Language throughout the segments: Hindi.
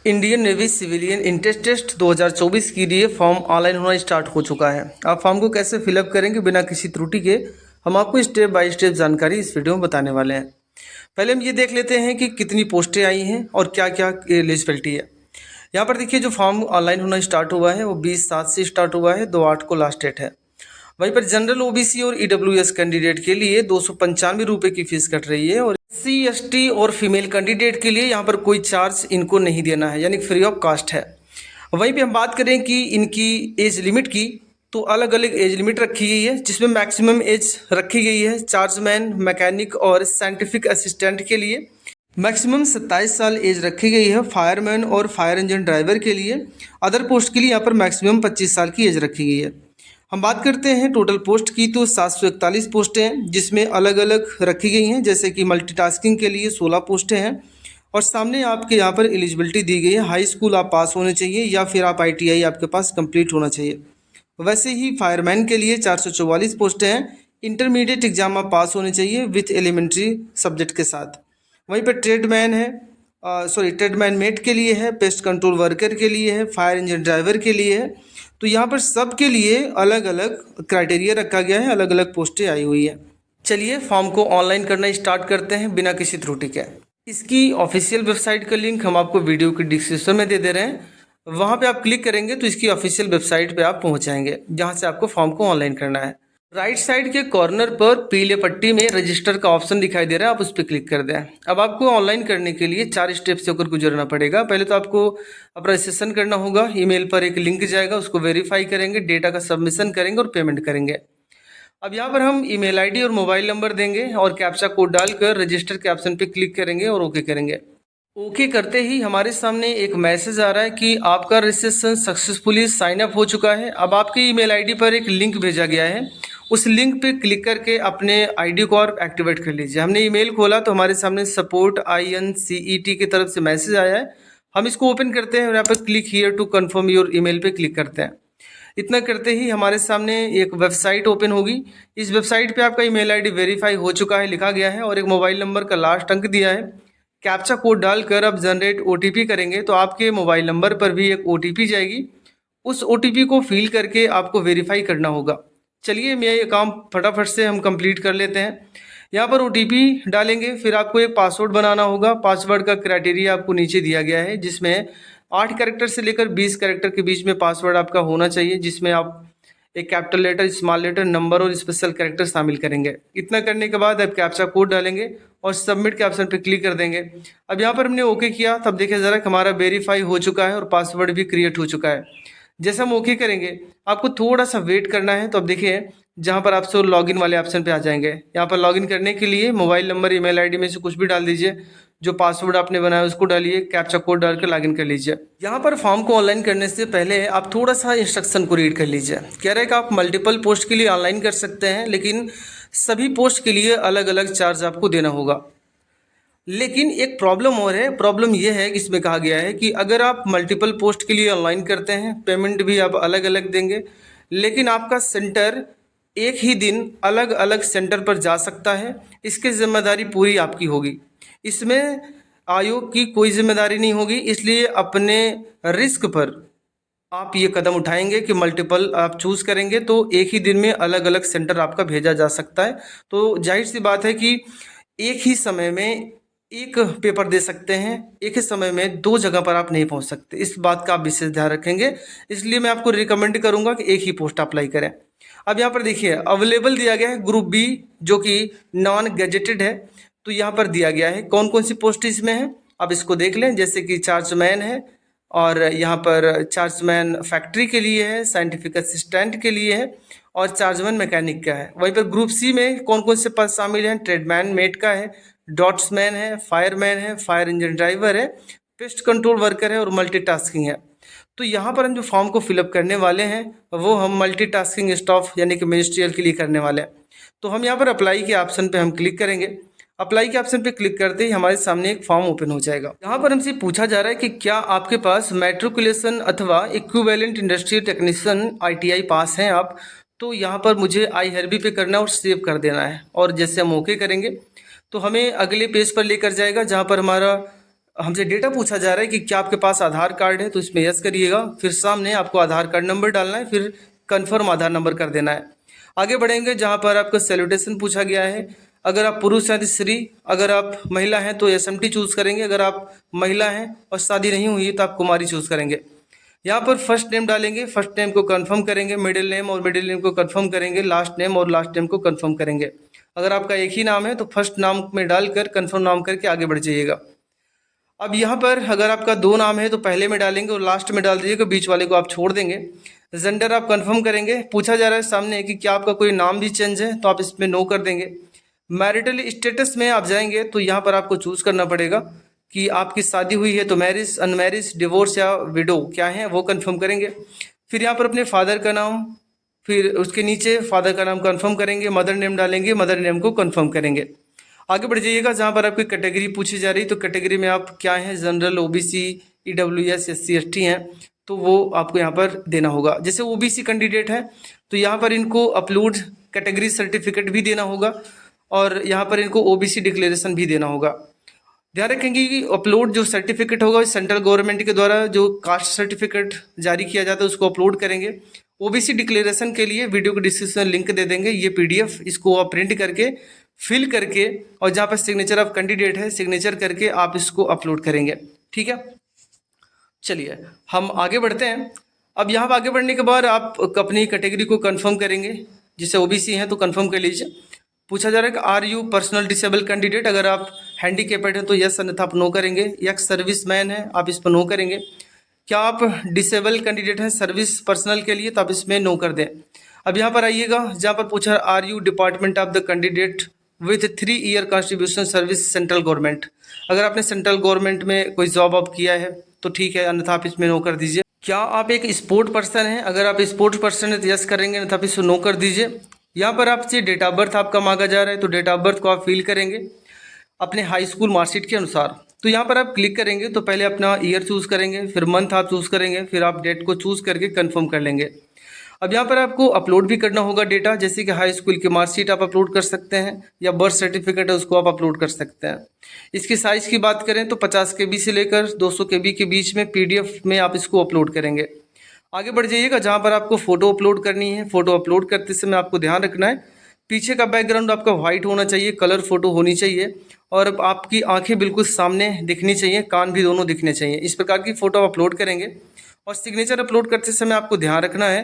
Indian navy civilian entrance test 2024 के लिए फॉर्म ऑनलाइन होना स्टार्ट हो चुका है। आप फॉर्म को कैसे फिलअप करेंगे बिना किसी त्रुटि के, हम आपको स्टेप बाय स्टेप जानकारी इस वीडियो में बताने वाले हैं। पहले हम ये देख लेते हैं कि कितनी पोस्टें आई हैं और क्या क्या एलिजिबिलिटी है। यहाँ पर देखिए, जो फॉर्म ऑनलाइन होना स्टार्ट हुआ है वो 20/7 से स्टार्ट हुआ है, 2/8 को लास्ट डेट है। वहीं पर जनरल ओबीसी और ईडब्ल्यूएस कैंडिडेट के लिए 295 रुपये की फीस कट रही है और SC ST और फीमेल कैंडिडेट के लिए यहाँ पर कोई चार्ज इनको नहीं देना है, यानी फ्री ऑफ कास्ट है। वहीं पे हम बात करें कि इनकी एज लिमिट की, तो अलग अलग एज लिमिट रखी गई है, जिसमें मैक्सिमम एज रखी गई है चार्जमैन, मैकेनिक और साइंटिफिक असिस्टेंट के लिए मैक्सिमम 27 साल एज रखी गई है। फायरमैन और फायर इंजन ड्राइवर के लिए, अदर पोस्ट के लिए यहाँ पर मैक्सिमम 25 साल की एज रखी गई है। हम बात करते हैं टोटल पोस्ट की, तो 741 पोस्टें हैं, जिसमें अलग अलग रखी गई हैं, जैसे कि मल्टीटास्किंग के लिए 16 पोस्टें हैं। और सामने आपके यहाँ पर एलिजिबिलिटी दी गई है, हाई स्कूल आप पास होने चाहिए या फिर आप ITI आपके पास कंप्लीट होना चाहिए। वैसे ही फायरमैन के लिए 444 पोस्टें हैं, इंटरमीडिएट एग्जाम आप पास होने चाहिए विथ एलिमेंट्री सब्जेक्ट के साथ। वहीं पर ट्रेडमैन है, ट्रेडमैन मेट के लिए है, पेस्ट कंट्रोल वर्कर के लिए है, फायर इंजन ड्राइवर के लिए है। तो यहाँ पर सब के लिए अलग अलग क्राइटेरिया रखा गया है, अलग अलग पोस्टें आई हुई है। चलिए फॉर्म को ऑनलाइन करना स्टार्ट करते हैं बिना किसी त्रुटि के। इसकी ऑफिशियल वेबसाइट का लिंक हम आपको वीडियो के डिस्क्रिप्शन में दे दे रहे हैं। वहाँ पे आप क्लिक करेंगे तो इसकी ऑफिशियल वेबसाइट पे आप पहुँच जाएंगे, जहाँ से आपको फॉर्म को ऑनलाइन करना है। राइट साइड के कॉर्नर पर पीले पट्टी में रजिस्टर का ऑप्शन दिखाई दे रहा है, आप उस पर क्लिक कर दें। अब आपको ऑनलाइन करने के लिए 4 स्टेप से होकर गुजरना पड़ेगा। पहले तो आपको अपना रजिस्ट्रेशन करना होगा, ईमेल पर एक लिंक जाएगा, उसको वेरीफाई करेंगे, डेटा का सबमिशन करेंगे और पेमेंट करेंगे। अब यहाँ पर हम ईमेल ID और मोबाइल नंबर देंगे और कैप्चा कोड डालकर रजिस्टर के ऑप्शन पे क्लिक करेंगे और ओके करेंगे। ओके करते ही हमारे सामने एक मैसेज आ रहा है कि आपका रजिस्ट्रेशन सक्सेसफुली साइन अप हो चुका है। अब आपके ईमेल ID पर एक लिंक भेजा गया है, उस लिंक पे क्लिक करके अपने ID को और एक्टिवेट कर लीजिए। हमने ईमेल खोला तो हमारे सामने सपोर्ट INCET की तरफ से मैसेज आया है। हम इसको ओपन करते हैं और यहाँ पर click here to confirm your email पे क्लिक करते हैं। इतना करते ही हमारे सामने एक वेबसाइट ओपन होगी। इस वेबसाइट पे आपका ईमेल ID वेरीफाई हो चुका है लिखा गया है और एक मोबाइल नंबर का लास्ट अंक दिया है। कैप्चा कोड डालकर अब जनरेट OTP करेंगे तो आपके मोबाइल नंबर पर भी एक OTP जाएगी। उस OTP को फिल करके आपको वेरीफाई करना होगा। चलिए मैं ये काम फटाफट से हम कंप्लीट कर लेते हैं। यहाँ पर OTP डालेंगे, फिर आपको एक पासवर्ड बनाना होगा। पासवर्ड का क्राइटेरिया आपको नीचे दिया गया है, जिसमें 8 कैरेक्टर से लेकर 20 कैरेक्टर के बीच में पासवर्ड आपका होना चाहिए, जिसमें आप एक capital letter, small letter, number और स्पेशल कैरेक्टर शामिल करेंगे। इतना करने के बाद आप कैप्चा कोड डालेंगे और सबमिट के ऑप्शन पर क्लिक कर देंगे। अब यहाँ पर हमने ओके किया, तब देखिए ज़रा हमारा वेरीफाई हो चुका है और पासवर्ड भी क्रिएट हो चुका है। जैसे हम ओके करेंगे आपको थोड़ा सा वेट करना है। तो अब देखिए जहाँ पर आपसे लॉगिन वाले ऑप्शन पे आ जाएंगे। यहाँ पर लॉगिन करने के लिए मोबाइल नंबर, ईमेल ID में से कुछ भी डाल दीजिए, जो पासवर्ड आपने बनाया उसको डालिए, कैप्चा कोड डालकर लॉगिन कर लीजिए। यहाँ पर फॉर्म को ऑनलाइन करने से पहले आप थोड़ा सा इंस्ट्रक्शन को रीड कर लीजिए। कह रहे हैं कि आप मल्टीपल पोस्ट के लिए ऑनलाइन कर सकते हैं, लेकिन सभी पोस्ट के लिए अलग अलग चार्ज आपको देना होगा। लेकिन एक प्रॉब्लम और है, प्रॉब्लम यह है कि इसमें कहा गया है कि अगर आप मल्टीपल पोस्ट के लिए ऑनलाइन करते हैं, पेमेंट भी आप अलग अलग देंगे, लेकिन आपका सेंटर एक ही दिन अलग अलग सेंटर पर जा सकता है। इसकी जिम्मेदारी पूरी आपकी होगी, इसमें आयोग की कोई जिम्मेदारी नहीं होगी। इसलिए अपने रिस्क पर आप ये कदम उठाएंगे कि मल्टीपल आप चूज़ करेंगे तो एक ही दिन में अलग अलग सेंटर आपका भेजा जा सकता है। तो जाहिर सी बात है कि एक ही समय में एक पेपर दे सकते हैं, एक ही समय में 2 जगह पर आप नहीं पहुंच सकते। इस बात का आप विशेष ध्यान रखेंगे, इसलिए मैं आपको रिकमेंड करूंगा कि एक ही पोस्ट अप्लाई करें। अब यहाँ पर देखिए अवेलेबल दिया गया है ग्रुप B, जो कि नॉन गैजेटेड है। तो यहाँ पर दिया गया है कौन कौन सी पोस्ट इसमें है, अब इसको देख लें। जैसे कि चार्जमैन है, और यहाँ पर चार्जमैन फैक्ट्री के लिए है, साइंटिफिक असिस्टेंट के लिए है और चार्जमैन मैकेनिक का है। वहीं पर ग्रुप C में कौन कौन से पद शामिल हैं, ट्रेडमैन मेट का है, डॉट्समैन है, फायरमैन है, फायर इंजन ड्राइवर है, पेस्ट कंट्रोल वर्कर है और मल्टीटास्किंग है। तो यहाँ पर हम जो फॉर्म को फिलअप करने वाले हैं वो हम मल्टीटास्किंग स्टाफ यानी कि मिनिस्ट्रियल के लिए करने वाले हैं। तो हम यहाँ पर अप्लाई के ऑप्शन पे हम क्लिक करेंगे। अप्लाई के ऑप्शन पे क्लिक करते ही हमारे सामने एक फॉर्म ओपन हो जाएगा। यहाँ पर हमसे पूछा जा रहा है कि क्या आपके पास मैट्रिकुलेशन अथवा इक्विवेलेंट इंडस्ट्रियल टेक्नीशियन ITI पास हैं आप। तो यहाँ पर मुझे आई हरबी पे करना है और सेव कर देना है। और जैसे हम ओके करेंगे तो हमें अगले पेज पर लेकर जाएगा, जहाँ पर हमारा हमसे डेटा पूछा जा रहा है कि क्या आपके पास आधार कार्ड है, तो इसमें यस करिएगा। फिर सामने आपको आधार कार्ड नंबर डालना है, फिर कन्फर्म आधार नंबर कर देना है। आगे बढ़ेंगे जहाँ पर आपका सैल्यूटेशन पूछा गया है। अगर आप पुरुष हैं तो श्री, अगर आप महिला हैं तो एसएमटी चूज़ करेंगे, अगर आप महिला हैं और शादी नहीं हुई तो आप कुमारी चूज़ करेंगे। यहाँ पर फर्स्ट नेम डालेंगे, फर्स्ट नेम को कंफर्म करेंगे, मिडिल नेम और मिडिल नेम को कंफर्म करेंगे, लास्ट नेम और लास्ट नेम को कंफर्म करेंगे। अगर आपका एक ही नाम है तो फर्स्ट नाम में डालकर कंफर्म नाम करके आगे बढ़ जाइएगा। अब यहाँ पर अगर आपका दो नाम है तो पहले में डालेंगे और लास्ट में डाल दीजिएगा, बीच वाले को आप छोड़ देंगे। जेंडर आप कंफर्म करेंगे। पूछा जा रहा है सामने कि क्या आपका कोई नाम भी चेंज है, तो आप इसमें नो कर देंगे। मैरिटल स्टेटस में आप जाएंगे तो यहाँ पर आपको चूज़ करना पड़ेगा कि आपकी शादी हुई है तो मैरिज, अनमैरिज, डिवोर्स या विडो क्या है वो कंफर्म करेंगे। फिर यहाँ पर अपने फादर का नाम, फिर उसके नीचे फादर का नाम कंफर्म करेंगे, मदर नेम डालेंगे, मदर नेम को कंफर्म करेंगे। आगे बढ़ जाइएगा जहाँ पर आपकी कैटेगरी पूछी जा रही, तो कैटेगरी में आप क्या हैं, general, OBC, EWS, SC, ST हैं, तो वो आपको यहाँ पर देना होगा। जैसे ओबीसी कैंडिडेट है तो यहाँ पर इनको अपलोड कैटेगरी सर्टिफिकेट भी देना होगा और यहाँ पर इनको ओबीसी डिक्लेरेशन भी देना होगा। ध्यान रखेंगे कि अपलोड जो सर्टिफिकेट होगा सेंट्रल गवर्नमेंट के द्वारा जो कास्ट सर्टिफिकेट जारी किया जाता है उसको अपलोड करेंगे। ओबीसी डिक्लेरेशन के लिए वीडियो को डिस्क्रिप्शन में लिंक दे देंगे, ये पीडीएफ, इसको आप प्रिंट करके फिल करके और जहाँ पर सिग्नेचर ऑफ कैंडिडेट है सिग्नेचर करके आप इसको अपलोड करेंगे। ठीक है, चलिए हम आगे बढ़ते हैं। अब यहाँ पर आगे बढ़ने के बाद आप अपनी कैटेगरी को कंफर्म करेंगे। जैसे ओबीसी हैं तो कंफर्म कर लीजिए। पूछा जा रहा है कि are you personal disable candidate, अगर आप हैंडीकेपेड हैं तो यस, अन्यथा आप नो करेंगे। एक्स सर्विस मैन है आप इस पर नो करेंगे। क्या आप डिसेबल कैंडिडेट हैं सर्विस पर्सनल के लिए, तो आप इसमें नो कर दें। अब यहाँ पर आइएगा जहाँ पर पूछा are you department of the candidate with 3 year contribution service central government, अगर आपने सेंट्रल गवर्नमेंट में कोई जॉब आप किया है तो ठीक है, अन्यथा आप इसमें नो कर दीजिए। क्या आप एक स्पोर्ट पर्सन हैं, अगर आप स्पोर्ट्स पर्सन है तो यस करेंगे, अन्यथा आप इसको नो कर दीजिए। यहाँ पर आपसे डेट ऑफ बर्थ आपका मांगा जा रहा है तो डेट ऑफ बर्थ को आप फिल करेंगे अपने हाई स्कूल मार्कशीट के अनुसार। तो यहाँ पर आप क्लिक करेंगे तो पहले अपना ईयर चूज़ करेंगे, फिर मंथ आप चूज़ करेंगे, फिर आप डेट को चूज़ करके कंफर्म कर लेंगे। अब यहाँ पर आपको अपलोड भी करना होगा डेटा, जैसे कि हाई स्कूल की मार्कशीट आप अपलोड कर सकते हैं या बर्थ सर्टिफिकेट है उसको आप अपलोड कर सकते हैं। इसकी साइज़ की बात करें तो 50 KB से लेकर 200 KB के बीच में PDF में आप इसको अपलोड करेंगे। आगे बढ़ जाइएगा जहाँ पर आपको फ़ोटो अपलोड करनी है। फ़ोटो अपलोड करते समय आपको ध्यान रखना है पीछे का बैकग्राउंड आपका वाइट होना चाहिए, कलर फ़ोटो होनी चाहिए और आपकी आंखें बिल्कुल सामने दिखनी चाहिए, कान भी दोनों दिखने चाहिए। इस प्रकार की फ़ोटो अपलोड करेंगे। और सिग्नेचर अपलोड करते समय आपको ध्यान रखना है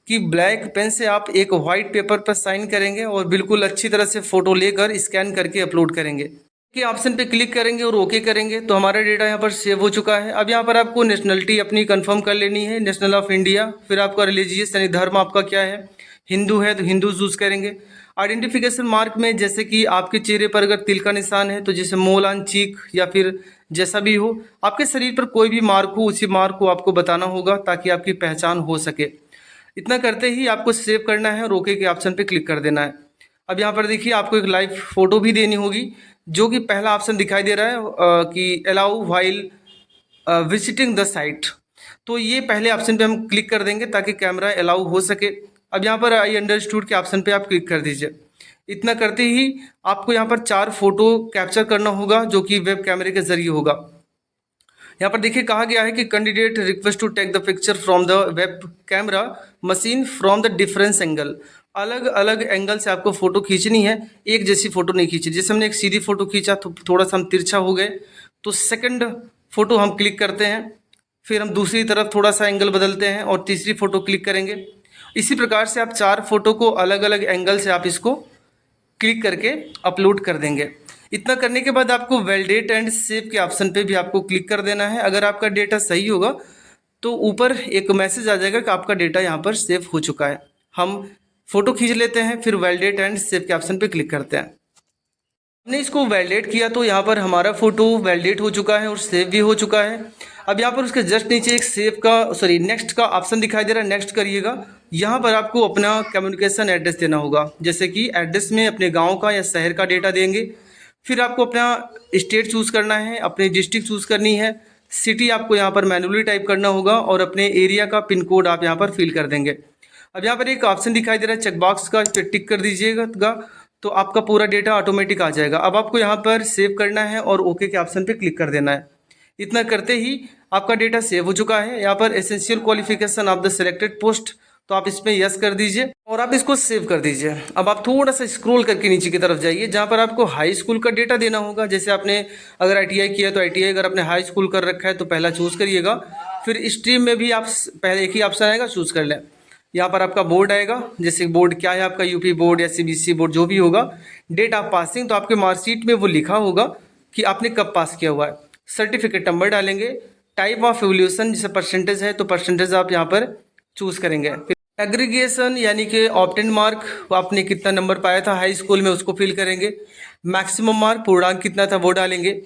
कि ब्लैक पेन से आप एक वाइट पेपर पर साइन करेंगे और बिल्कुल अच्छी तरह से फ़ोटो लेकर स्कैन करके अपलोड करेंगे। के ऑप्शन पे क्लिक करेंगे और ओके करेंगे तो हमारा डेटा यहाँ पर सेव हो चुका है। अब यहाँ पर आपको नेशनलिटी अपनी कंफर्म कर लेनी है, नेशनल ऑफ इंडिया। फिर आपका रिलीजियस यानी धर्म आपका क्या है, हिंदू है तो हिंदू चूज़ करेंगे। आइडेंटिफिकेशन मार्क में जैसे कि आपके चेहरे पर अगर तिल का निशान है तो जैसे मोल ऑन चीक या फिर जैसा भी हो, आपके शरीर पर कोई भी मार्क हो उसी मार्क को आपको बताना होगा ताकि आपकी पहचान हो सके। इतना करते ही आपको सेव करना है और ओके के ऑप्शन पे क्लिक कर देना है। अब यहाँ पर देखिए आपको एक लाइव फोटो भी देनी होगी, जो कि पहला ऑप्शन दिखाई दे रहा है कि allow while visiting the site. तो ये पहले ऑप्शन पे हम क्लिक कर देंगे ताकि कैमरा अलाउ हो सके। अब यहाँ पर आई अंडरस्टूड के ऑप्शन पे आप क्लिक कर दीजिए। इतना करते ही आपको यहाँ पर 4 फोटो कैप्चर करना होगा जो कि वेब कैमरे के जरिए होगा। यहाँ पर देखिए कहा गया है कि candidate request to take the picture from the web camera machine from the difference angle. अलग अलग एंगल से आपको फोटो खींचनी है, एक जैसी फोटो नहीं खींची। जैसे हमने एक सीधी फोटो खींचा तो थोड़ा सा हम तिरछा हो गए, तो सेकंड फोटो हम क्लिक करते हैं, फिर हम दूसरी तरफ थोड़ा सा एंगल बदलते हैं और तीसरी फोटो क्लिक करेंगे। इसी प्रकार से आप 4 फोटो को अलग अलग एंगल से आप इसको क्लिक करके अपलोड कर देंगे। इतना करने के बाद आपको वैलिडेट एंड सेव के ऑप्शन पे भी आपको क्लिक कर देना है। अगर आपका डेटा सही होगा तो ऊपर एक मैसेज आ जाएगा कि आपका डेटा यहाँ पर सेव हो चुका है। हम फोटो खींच लेते हैं, फिर वैलिडेट एंड सेव के ऑप्शन पे क्लिक करते हैं। हमने इसको वैलिडेट किया तो यहाँ पर हमारा फोटो वैलिडेट हो चुका है और सेव भी हो चुका है। अब यहाँ पर उसके जस्ट नीचे एक सेव का नेक्स्ट का ऑप्शन दिखाई दे रहा है, नेक्स्ट करिएगा। यहाँ पर आपको अपना कम्युनिकेशन एड्रेस देना होगा, जैसे कि एड्रेस में अपने गाँव का या शहर का डेटा देंगे। फिर आपको अपना स्टेट चूज़ करना है, अपनी डिस्ट्रिक्ट चूज़ करनी है, सिटी आपको यहाँ पर मैनुअली टाइप करना होगा और अपने एरिया का पिन कोड आप यहाँ पर फिल कर देंगे। अब यहाँ पर एक ऑप्शन दिखाई दे रहा है चेकबॉक्स का, इस पर टिक कर दीजिएगा तो आपका पूरा डेटा ऑटोमेटिक आ जाएगा। अब आपको यहाँ पर सेव करना है और ओके के ऑप्शन पे क्लिक कर देना है। इतना करते ही आपका डेटा सेव हो चुका है। यहाँ पर essential qualification of the selected post, तो आप इसमें यस कर दीजिए और आप इसको सेव कर दीजिए। अब आप थोड़ा सा स्क्रॉल करके नीचे की तरफ जाइए, जहाँ पर आपको हाई स्कूल का डेटा देना होगा। जैसे आपने अगर ITI किया तो ITI, अगर आपने हाई स्कूल कर रखा है तो पहला चूज़ करिएगा। फिर स्ट्रीम में भी आप पहले एक ही ऑप्शन आएगा, चूज़ कर लें। यहाँ पर आपका बोर्ड आएगा, जैसे बोर्ड क्या है आपका, UP बोर्ड या CBSE बोर्ड जो भी होगा। डेट ऑफ पासिंग, तो आपके मार्कशीट में वो लिखा होगा कि आपने कब पास किया हुआ है। सर्टिफिकेट नंबर डालेंगे। टाइप ऑफ एवोल्यूशन, जैसे परसेंटेज है तो परसेंटेज आप यहाँ पर चूज़ करेंगे। एग्रीगेशन यानी कि ऑप्टेन मार्क, आपने कितना नंबर पाया था हाई स्कूल में उसको फिल करेंगे। मैक्सिमम मार्क, पूर्णांक कितना था वो डालेंगे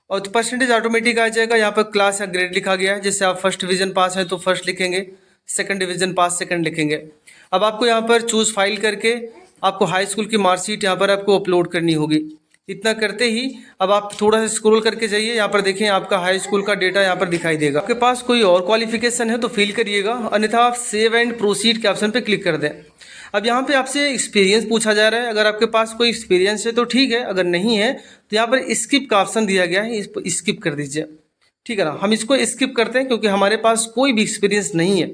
और तो परसेंटेज ऑटोमेटिक आ जाएगा। यहाँ पर क्लास या ग्रेड लिखा गया है, जैसे आप फर्स्ट डिवीजन पास है तो फर्स्ट लिखेंगे, सेकंड डिवीजन पास सेकंड लिखेंगे। अब आपको यहाँ पर चूज़ फाइल करके आपको हाई स्कूल की मार्कशीट यहाँ पर आपको अपलोड करनी होगी। इतना करते ही अब आप थोड़ा सा स्क्रॉल करके जाइए, यहाँ पर देखें आपका हाई स्कूल का डेटा यहाँ पर दिखाई देगा। आपके पास कोई और क्वालिफिकेशन है तो फिल करिएगा, अन्यथा आप सेव एंड प्रोसीड के ऑप्शन पे क्लिक कर दें। अब यहाँ पे आपसे एक्सपीरियंस पूछा जा रहा है। अगर आपके पास कोई एक्सपीरियंस है तो ठीक है, अगर नहीं है तो यहाँ पर स्किप का ऑप्शन दिया गया है, इसको स्किप कर दीजिए। ठीक है ना, हम इसको स्किप करते हैं क्योंकि हमारे पास कोई भी एक्सपीरियंस नहीं है।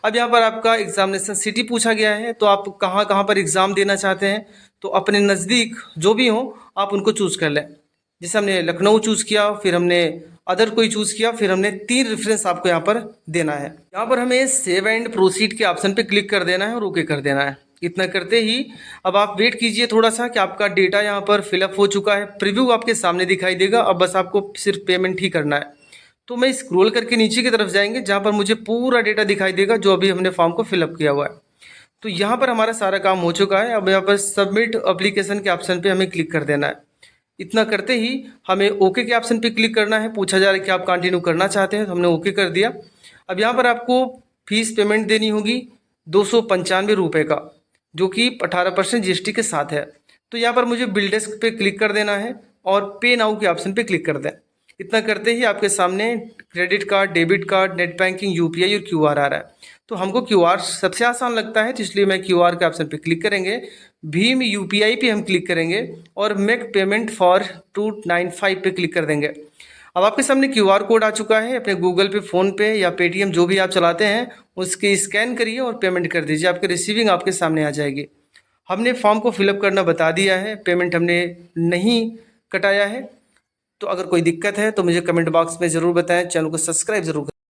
अब यहाँ पर आपका एग्जामिनेशन सिटी पूछा गया है, तो आप कहाँ कहाँ पर एग्ज़ाम देना चाहते हैं, तो अपने नज़दीक जो भी हो आप उनको चूज़ कर लें। जैसे हमने लखनऊ चूज़ किया, फिर हमने अदर कोई चूज़ किया, फिर हमने 3 रेफरेंस आपको यहाँ पर देना है। यहाँ पर हमें सेव एंड प्रोसीड के ऑप्शन पे क्लिक कर देना है और ओके कर देना है। इतना करते ही अब आप वेट कीजिए थोड़ा सा कि आपका डेटा यहाँ पर फिलअप हो चुका है। प्रीव्यू आपके सामने दिखाई देगा। अब बस आपको सिर्फ पेमेंट ही करना है। तो मैं स्क्रॉल करके नीचे की तरफ जाएंगे, जहाँ पर मुझे पूरा डेटा दिखाई देगा जो अभी हमने फॉर्म को फिलअप किया हुआ है। तो यहाँ पर हमारा सारा काम हो चुका है। अब यहाँ पर सबमिट एप्लीकेशन के ऑप्शन पे हमें क्लिक कर देना है। इतना करते ही हमें ओके के ऑप्शन पे क्लिक करना है। पूछा जा रहा है कि आप कंटिन्यू करना चाहते हैं, तो हमने ओके कर दिया। अब यहाँ पर आपको फीस पेमेंट देनी होगी 295 रुपये का, जो कि 18% GST के साथ है। तो यहाँ पर मुझे बिल डेस्क पे क्लिक कर देना है और पे नाउ के ऑप्शन पे क्लिक कर दें। इतना करते ही आपके सामने credit card, debit card, net banking, UPI और QR आ रहा है। तो हमको QR सबसे आसान लगता है, तो इसलिए मैं QR के ऑप्शन पे क्लिक करेंगे। भीम UPI पे हम क्लिक करेंगे और मेक पेमेंट फॉर 295 पे क्लिक कर देंगे। अब आपके सामने QR कोड आ चुका है। अपने गूगल पे, फ़ोन पे या पेटीएम जो भी आप चलाते हैं उसके स्कैन करिए और पेमेंट कर दीजिए। आपके रिसीविंग आपके सामने आ जाएगी। हमने फॉर्म को फिलअप करना बता दिया है, पेमेंट हमने नहीं कटाया है। तो अगर कोई दिक्कत है तो मुझे कमेंट बॉक्स में ज़रूर बताएं। चैनल को सब्सक्राइब जरूर करें।